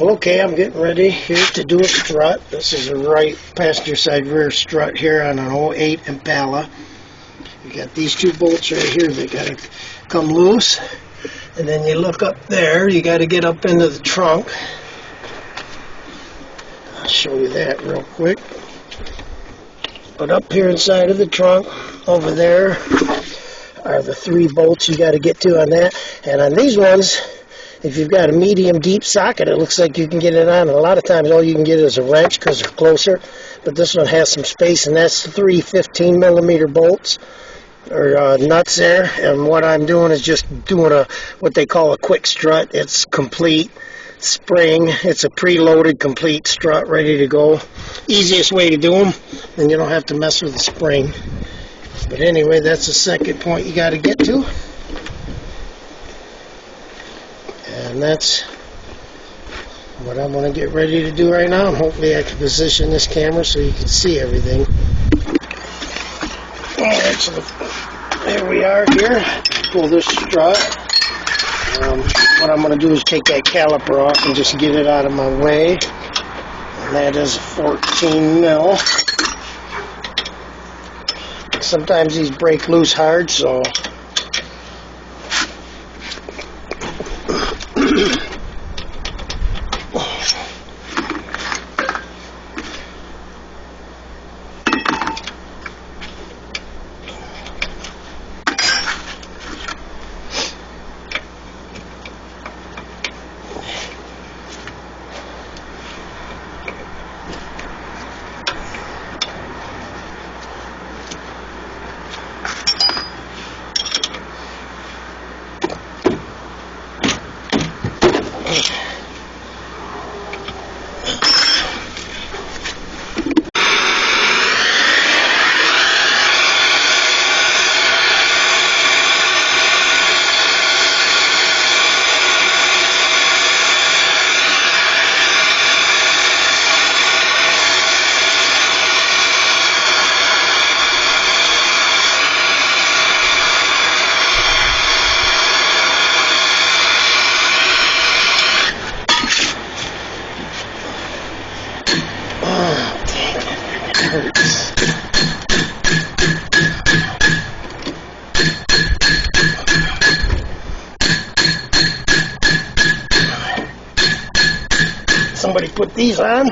Okay, I'm getting ready here to do a strut. This is a right passenger side rear strut here on an '08 Impala. You got these two bolts right here that got to come loose. And then you look up there, you got to get up into the trunk. I'll show you that real quick. But up here inside of the trunk, over there, are the three bolts you got to get to on that. And on these ones, if you've got a medium deep socket, it looks like you can get it on. And a lot of times all you can get is a wrench because they're closer. But this one has some space, and that's three 15mm bolts or nuts there. And what I'm doing is just doing what they call a quick strut. It's complete spring. It's a preloaded complete strut ready to go. Easiest way to do them, and you don't have to mess with the spring. But anyway, that's the second point you got to get to. And that's what I'm going to get ready to do right now. And hopefully I can position this camera so you can see everything. Alright, so there we are here. Pull this strut. What I'm going to do is take that caliper off and just get it out of my way. And that is 14 mil. Sometimes these break loose hard, so hurts. Somebody put these on.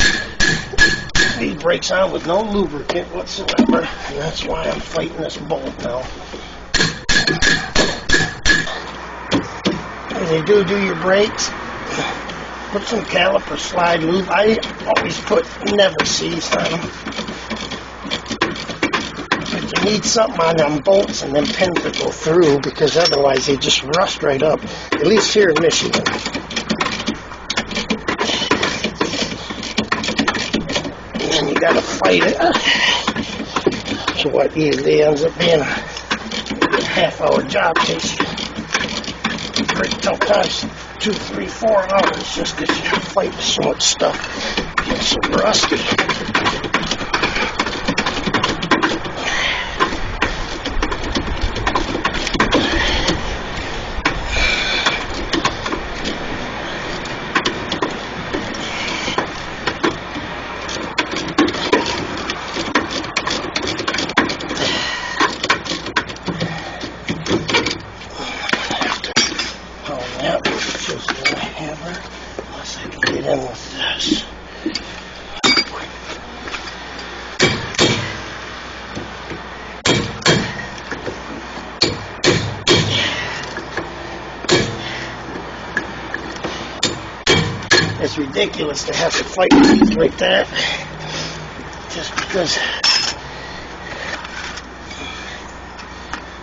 These brakes on with no lubricant whatsoever, and that's why I'm fighting this bolt now. When you do your brakes, put some caliper slide lube. I always put never seized on them. But you need something on them bolts and them pins to go through, because otherwise they just rust right up, at least here in Michigan. And then you gotta fight it. So what usually ends up being a half-hour job takes you sometimes 2, 3, 4 hours just because you fight with so much stuff. It's so rusty. Unless I can get in with this. It's ridiculous to have to fight with these like that, just because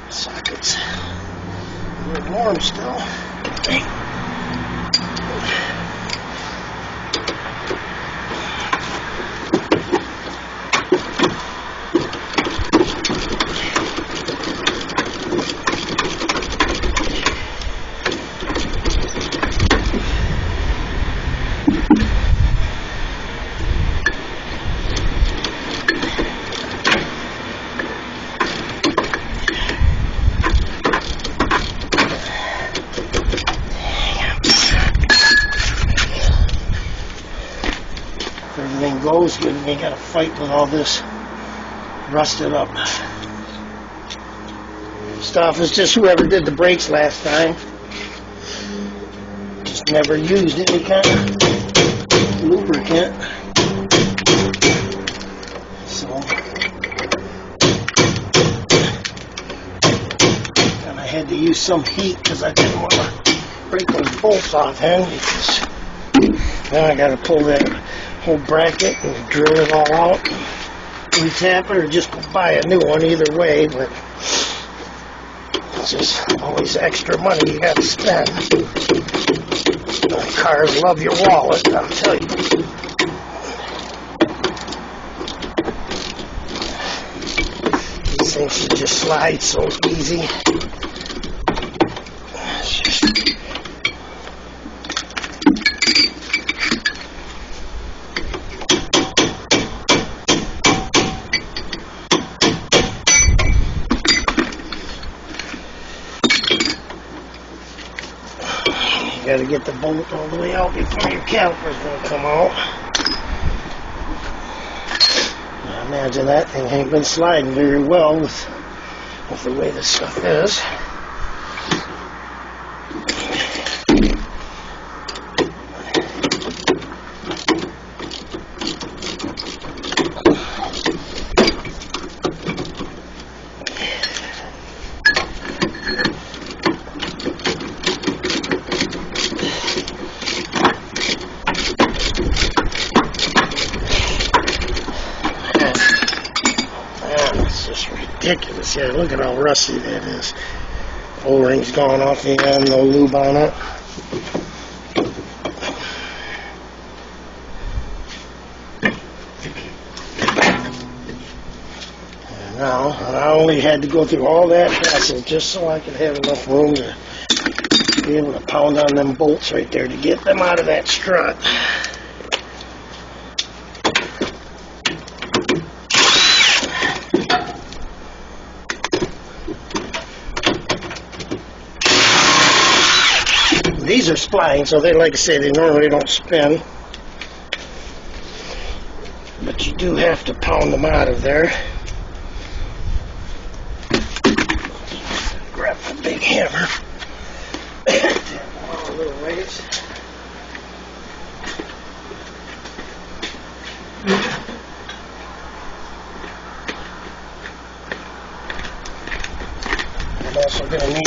the socket's a little warm still. Dang. goes good and you gotta fight with all this rusted up stuff. It's just whoever did the brakes last time just never used any kind of lubricant. So, and I had to use some heat because I didn't want to break those bolts off then, because now I got to pull that whole bracket and drill it all out, retap it, or just buy a new one. Either way, but it's just always extra money you got to spend. Cars love your wallet, I'll tell you. These things should just slide so easy. You got to get the bolt all the way out before your caliper's going to come out. I imagine that thing ain't been sliding very well with the way this stuff is. Ridiculous. Yeah, look at how rusty that is. O-ring's gone off the end, no lube on it. And now, I only had to go through all that hassle just so I could have enough room to be able to pound on them bolts right there to get them out of that strut. These are spline, so they, like I say, they normally don't spin. But you do have to pound them out of there. Grab a big hammer. Tap a little ways. I'm also going to need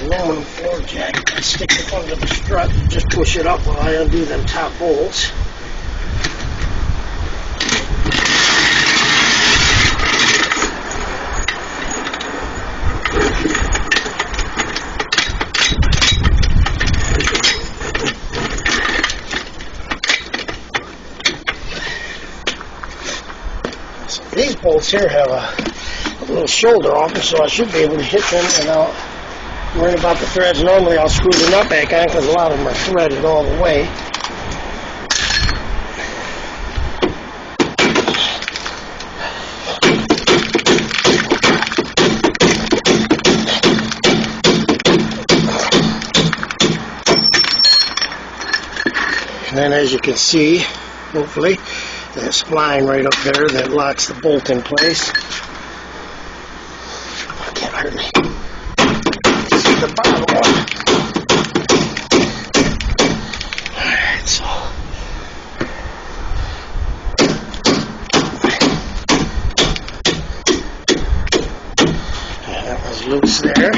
aluminum floor jack. I stick it under the strut, just push it up while I undo them top bolts. So these bolts here have a little shoulder off, so I should be able to hit them without worrying about the threads. Normally I'll screw the nut back on because a lot of them are threaded all the way. And then, as you can see, hopefully, that spline right up there that locks the bolt in place. Oh, can't hurt me. This is the bottom one. Alright, so that was loose there.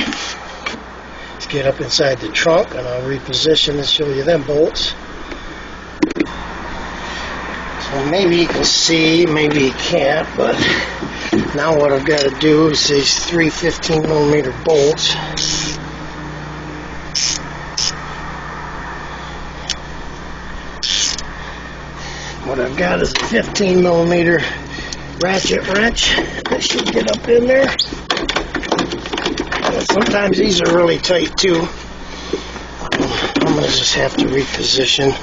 Let's get up inside the trunk and I'll reposition and show you them bolts. So maybe you can see, maybe you can't, but now what I've got to do is these 3 15mm bolts. What I've got is a 15mm ratchet wrench that should get up in there. And sometimes these are really tight too. I'm going to just have to reposition.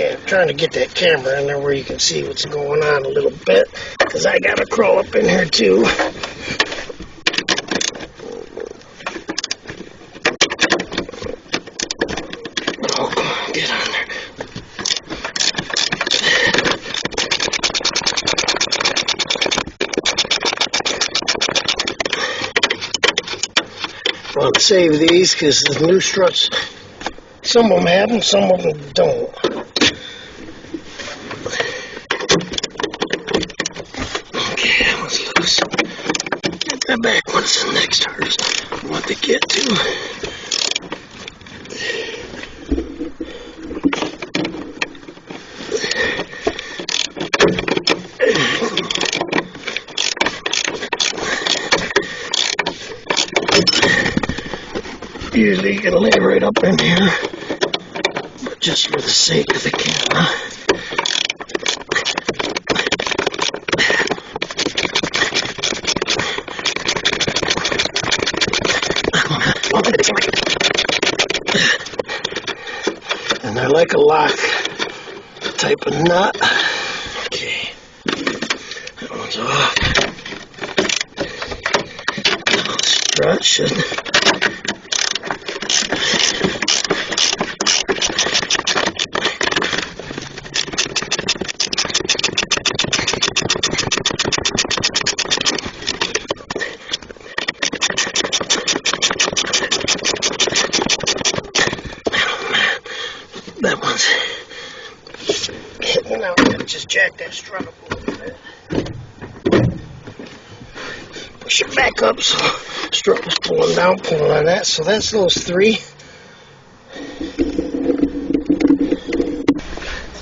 Okay, I'm trying to get that camera in there where you can see what's going on a little bit, because I gotta crawl up in here too. Oh, come on, get on there. I want to save these because the new struts, some of them have them, some of them don't. Okay, that one's loose. The back one's the next hardest one to get to. Usually you can lay right up in here, but just for the sake of the camera. And they're like a lock type of nut. Okay, that one's off. Now the strut should. That one's hitting out. Just jack that strut up a little bit. Push it back up so the strut was pulling down, pulling on that. So that's those three.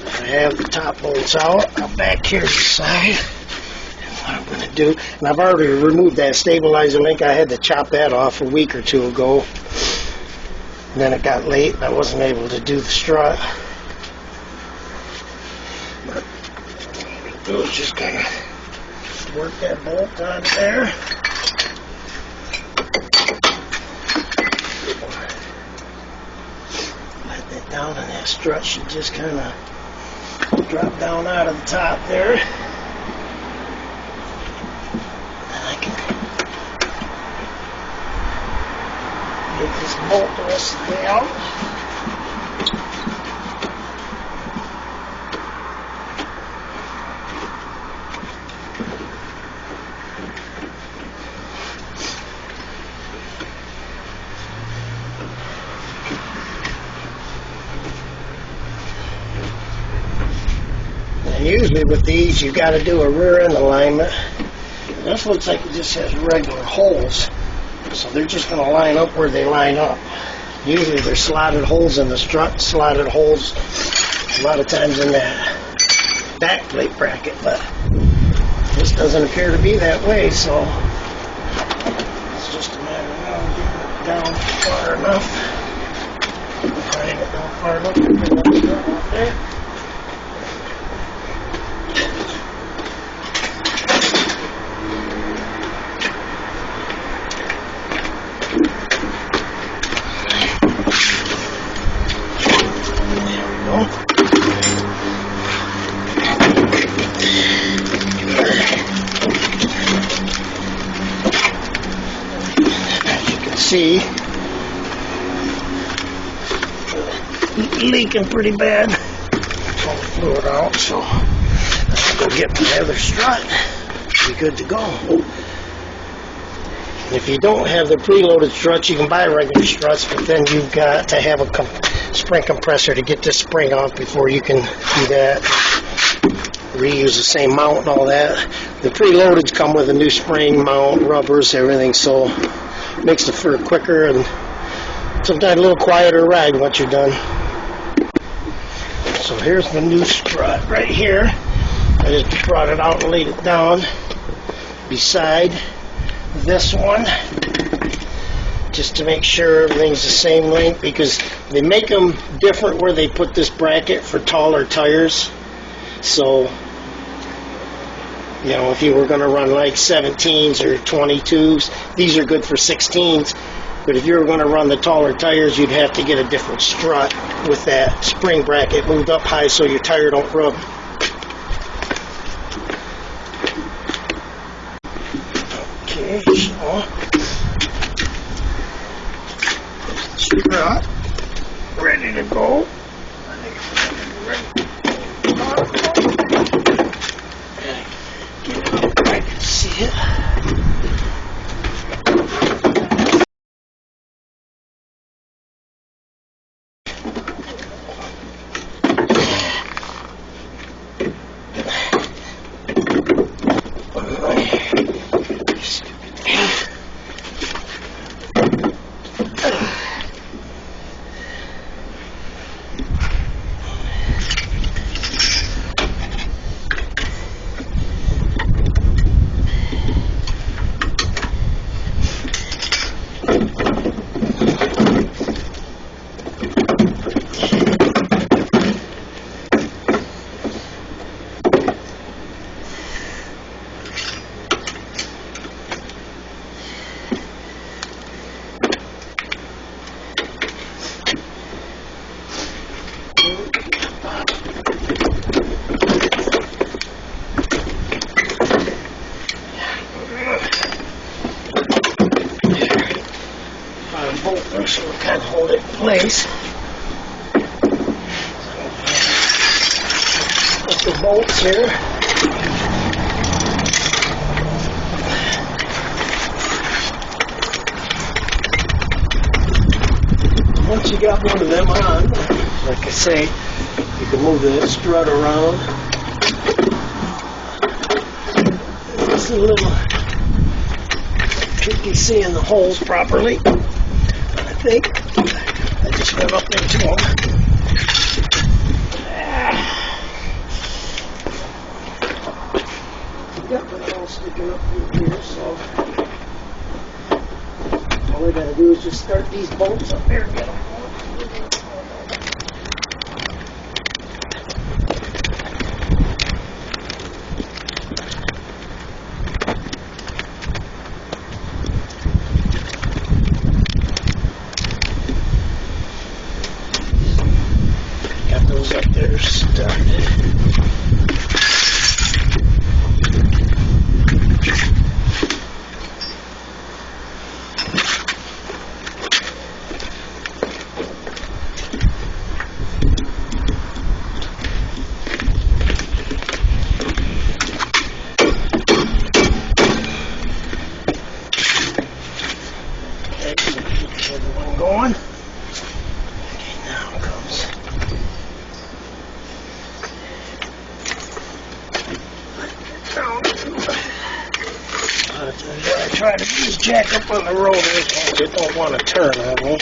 I have the top bolts out. Now back here to the side. And what I'm going to do, and I've already removed that stabilizer link. I had to chop that off a week or two ago. And then it got late and I wasn't able to do the strut. But it was just kind of work that bolt on there. Let that down, and that strut should just kind of drop down out of the top there. And I can get this bolt the rest of the way out. And usually with these you got to do a rear end alignment. This looks like it just has regular holes. So they're just going to line up where they line up. Usually there's slotted holes in the strut, slotted holes a lot of times in that back plate bracket, but this doesn't appear to be that way, so it's just a matter of getting it down far enough. Tying it down far enough to get that strut off there. See, leaking pretty bad. Pull the fluid out, so I'll go get my other strut. Be good to go. And if you don't have the preloaded struts, you can buy regular struts, but then you've got to have a spring compressor to get this spring off before you can do that. Reuse the same mount and all that. The preloadeds come with a new spring, mount, rubbers, everything, so makes the fur quicker and sometimes a little quieter ride once you're done. So here's the new strut right here. I just brought it out and laid it down beside this one just to make sure everything's the same length, because they make them different where they put this bracket for taller tires. So you know, if you were going to run like 17s or 22s, these are good for 16s. But if you were going to run the taller tires, you'd have to get a different strut with that spring bracket moved up high so your tire don't rub. Okay, so strut ready to go. Get it up where I can see it. So we'll kind of hold it in place. Put the bolts here. Once you got one of them on, like I say, you can move the strut around. It's a little tricky seeing the holes properly. I think I just went up into them. Got one all sticking up through here, so all we gotta do is just start these bolts up here and get them going. Up there started. Okay, so keep the other one going. Okay, now comes. I try to just jack up on the rotors because they don't want to turn on me.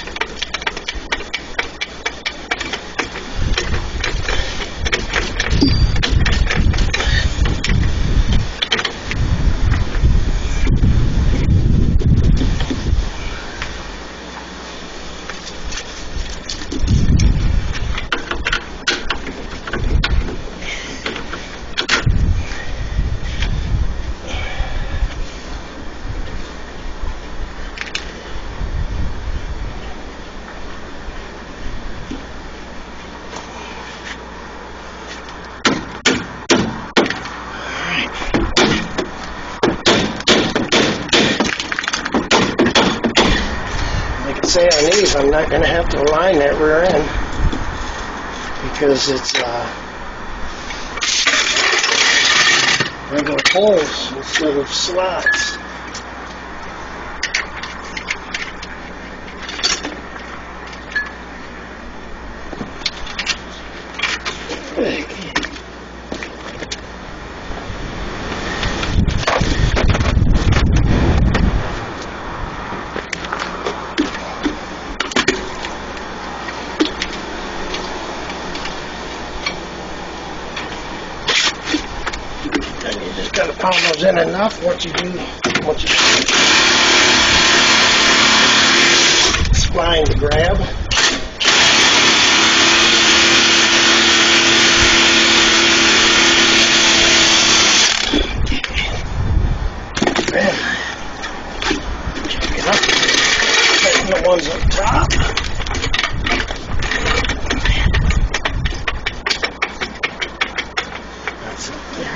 Say on these, I'm not going to have to align that rear end because it's regular holes instead of slots. And you just gotta pound those in enough. Once you do spline to grab. Check it up. Tighten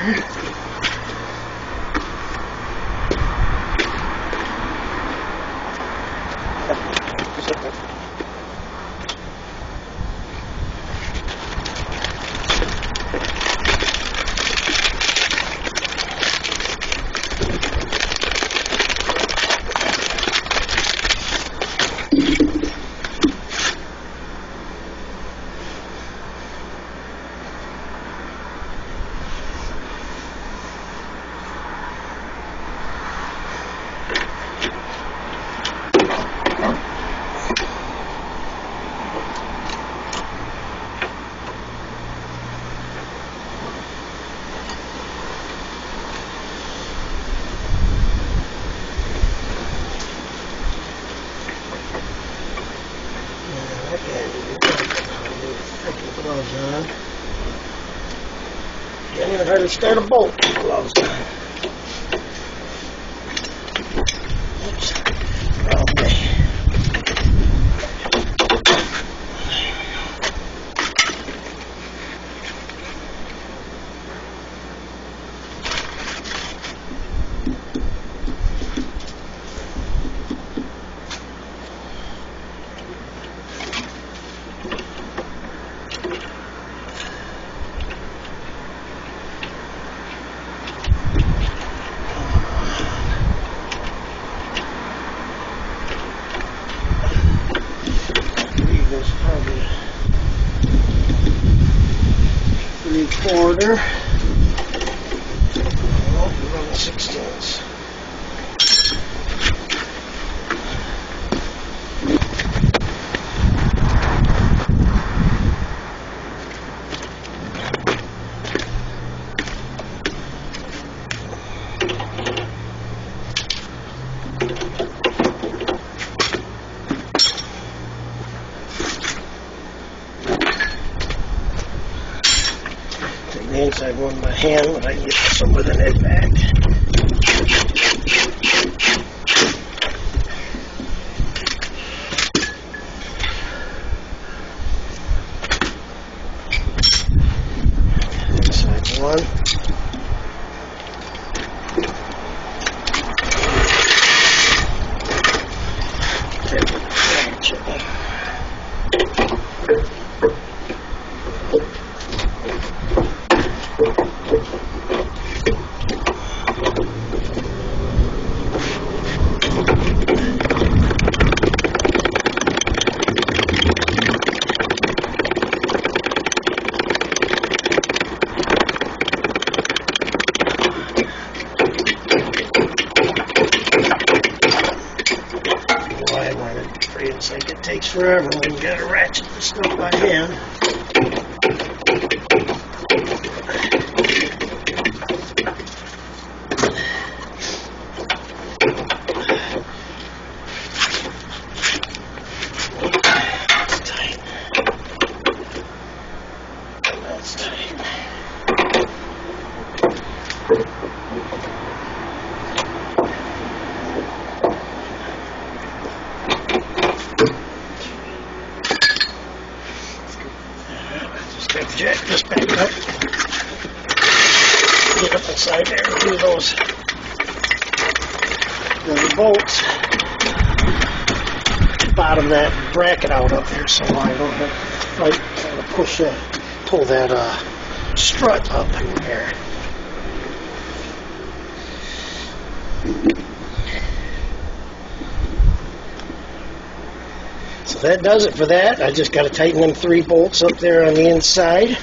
On. Can't even hardly start a bolt. Gloves on. Oops. Okay. This is probably 3/4. Oh, we're running 16s. The inside one in my hand, but I can get some with the net back. Inside one. It's like it takes forever when you gotta ratchet this stuff by hand. That's tight. That's tight. Jack this back up. Get up inside there and do those bolts. Bottom that bracket out up there so I don't have to fight trying to push that, pull that strut up in there. So that does it for that. I just got to tighten them 3 bolts up there on the inside.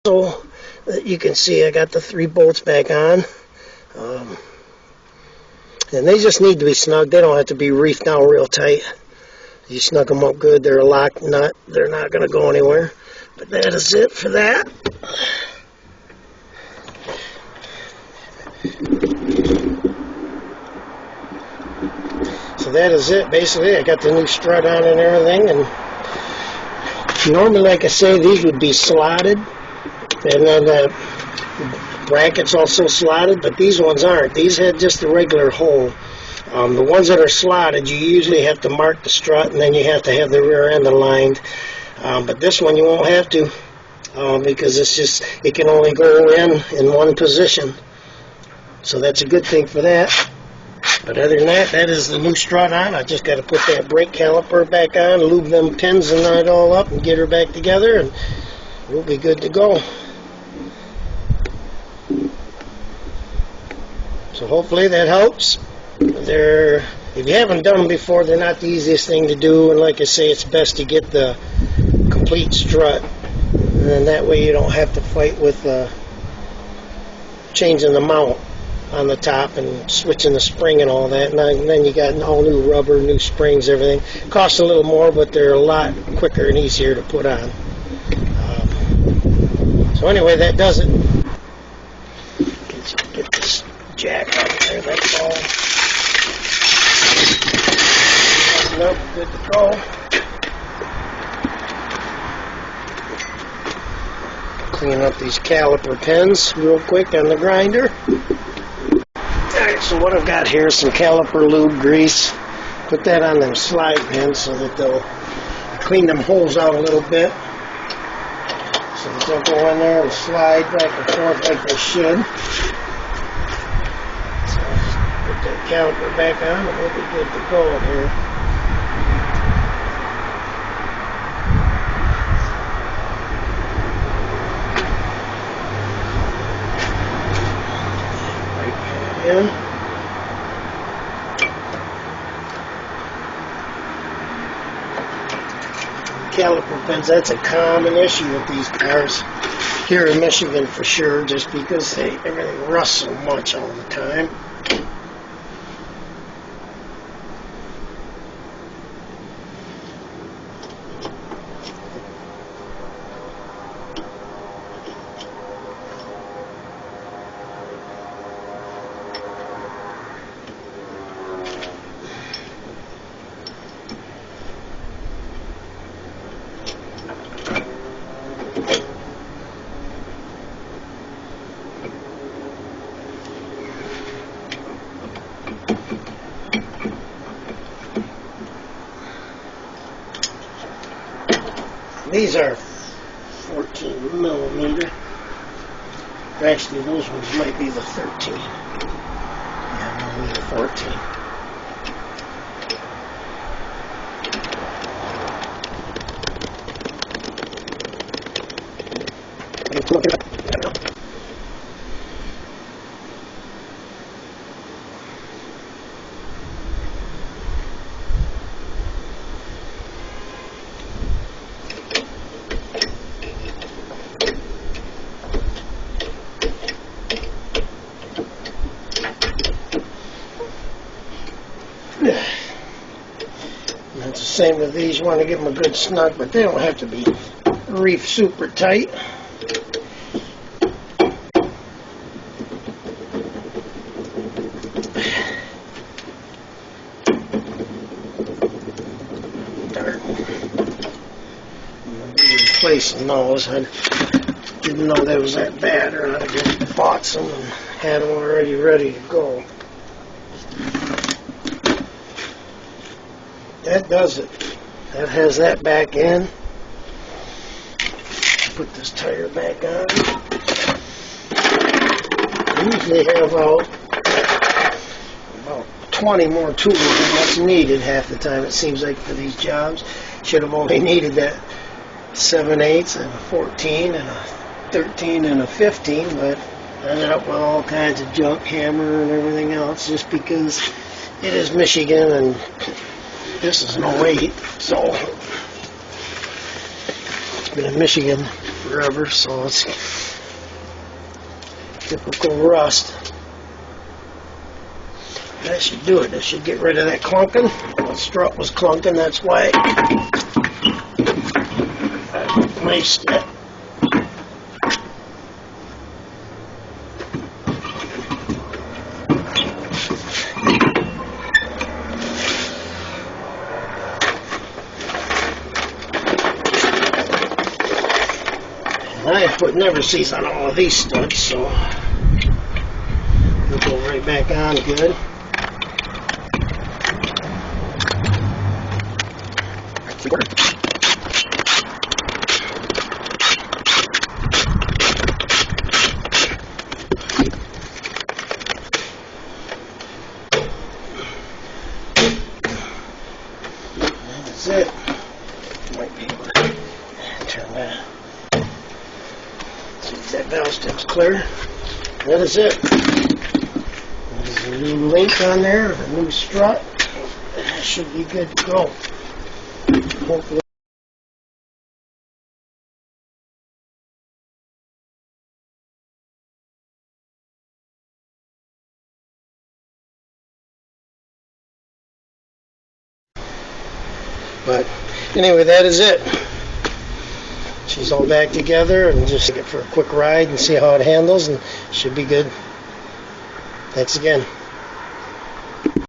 So you can see I got the 3 bolts back on. And they just need to be snug. They don't have to be reefed down real tight. You snug them up good, they're a locked nut. They're not going to go anywhere. But that is it for that. So that is it. Basically, I got the new strut on and everything. And normally, like I say, these would be slotted. And then the brackets also slotted, but these ones aren't. These had just a regular hole. The ones that are slotted, you usually have to mark the strut, and then you have to have the rear end aligned. But this one you won't have to, because it can only go in one position. So that's a good thing for that. But other than that, that is the new strut on. I just got to put that brake caliper back on, lube them pins and it all up, and get her back together, and we'll be good to go. So hopefully that helps. If you haven't done them before, they're not the easiest thing to do, and like I say, it's best to get the complete strut, and then that way you don't have to fight with changing the mount on the top and switching the spring and all that, and then you got all new rubber, new springs, everything. Costs a little more, but they're a lot quicker and easier to put on. So anyway, that does it. Get this jack out there, that's all. Nope, good to go. Clean up these caliper pins real quick on the grinder. Alright, so what I've got here is some caliper lube grease. Put that on them slide pins so that they'll clean them holes out a little bit. So that they'll go in there and slide back and forth like they should. So put that caliper back on and we'll be good to go in here. In. Caliper pins, that's a common issue with these cars here in Michigan for sure, just because everything rusts so much all the time. These are 14 millimeter. Actually, those ones might be the 13. Yeah, millimeter 14. That's the same with these. You want to give them a good snug, but they don't have to be reefed super tight. Darn. I'm replacing those. I didn't know that was that bad, or I'd have just bought some and had them already ready to go. That does it. That has that back in. Put this tire back on. I usually have about 20 more tools than what's needed half the time, it seems like, for these jobs. Should have only needed that 7/8 and a 14 and a 13 and a 15, but I ended up with all kinds of junk, hammer and everything else, just because it is Michigan and this is an 08, so it's been in Michigan forever, so it's typical rust. That should do it. That should get rid of that clunking. The strut was clunking, that's why I replaced it. I have put never sees on all of these studs, so it'll go right back on good. That's it. Might be able to turn that. See if that valve stem's clear. That is it. There's a new link on there, a new strut. That should be good to go. Hopefully. But anyway, that is it. She's all back together, and just take it for a quick ride and see how it handles, and should be good. Thanks again.